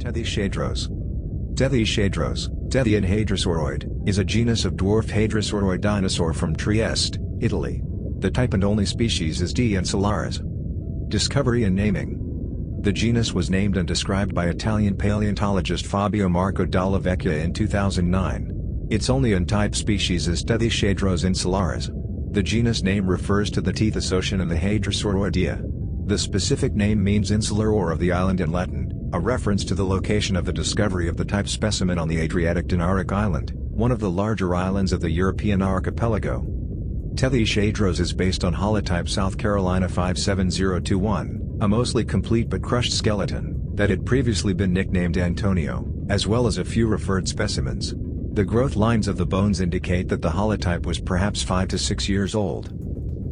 Tethyshadros. Tethyshadros, Tethyshadrosauroid, is a genus of dwarf hadrosauroid dinosaur from Trieste, Italy. The type and only species is dinosaurs. Discovery and naming. The genus was named and described by Italian paleontologist Fabio Marco Dalla Vecchia in 2009. Its only untyped species is Tethyshadros insularis. The genus name refers to the teeth ocean and the hadrosauroidea. The specific name means insular or of the island in Latin, a reference to the location of the discovery of the type specimen on the Adriatic Dinaric Island, one of the larger islands of the European archipelago. Tethyshadros is based on holotype South Carolina 57021, a mostly complete but crushed skeleton, that had previously been nicknamed Antonio, as well as a few referred specimens. The growth lines of the bones indicate that the holotype was perhaps 5 to 6 years old.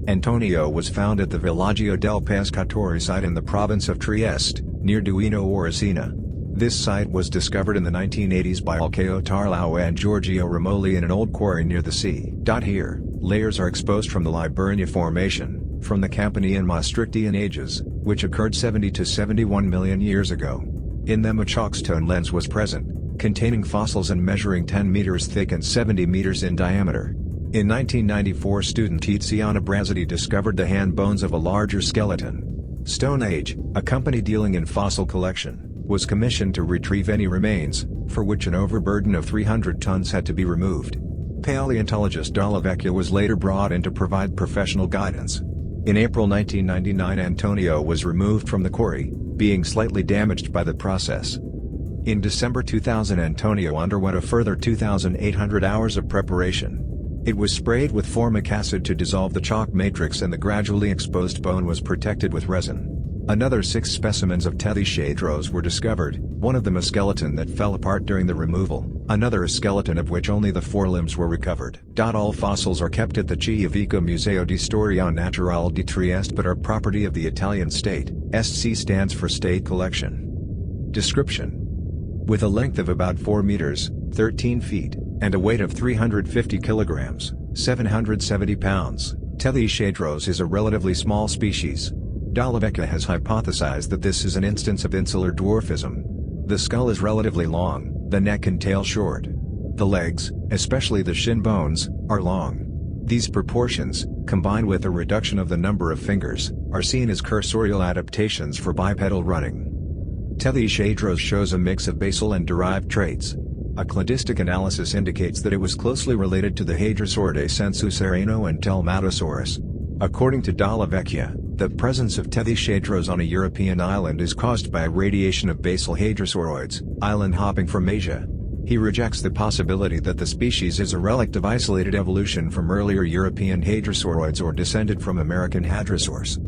Antonio was found at the Villaggio del Pescatore site in the province of Trieste, near Duino or Asina. This site was discovered in the 1980s by Alceo Tarlau and Giorgio Romoli in an old quarry near the sea. Here, layers are exposed from the Liburnia Formation, from the Campanian Maastrichtian ages, which occurred 70 to 71 million years ago. In them a chalkstone lens was present, containing fossils and measuring 10 meters thick and 70 meters in diameter. In 1994 student Tiziana Brazzati discovered the hand bones of a larger skeleton. Stone Age, a company dealing in fossil collection, was commissioned to retrieve any remains, for which an overburden of 300 tons had to be removed. Paleontologist Dalla Vecchia was later brought in to provide professional guidance. In April 1999 Antonio was removed from the quarry, being slightly damaged by the process. In December 2000 Antonio underwent a further 2,800 hours of preparation. It was sprayed with formic acid to dissolve the chalk matrix and the gradually exposed bone was protected with resin. Another 6 specimens of Tethyshadros were discovered, one of them a skeleton that fell apart during the removal, another a skeleton of which only the forelimbs were recovered. All fossils are kept at the Civico Museo di Storia Naturale di Trieste but are property of the Italian state. SC stands for State Collection. Description: with a length of about 4 meters, 13 feet, and a weight of 350 kilograms, 770 pounds, Tethyshadros is a relatively small species. Dalla Vecchia has hypothesized that this is an instance of insular dwarfism. The skull is relatively long, the neck and tail short. The legs, especially the shin bones, are long. These proportions, combined with a reduction of the number of fingers, are seen as cursorial adaptations for bipedal running. Tethyshadros shows a mix of basal and derived traits. A cladistic analysis indicates that it was closely related to the Hadrosauridae Sensusereno and Telmatosaurus. According to Dalla Vecchia, the presence of Tethyshadros on a European island is caused by radiation of basal hadrosauroids, island hopping from Asia. He rejects the possibility that the species is a relict of isolated evolution from earlier European hadrosauroids or descended from American hadrosaurs.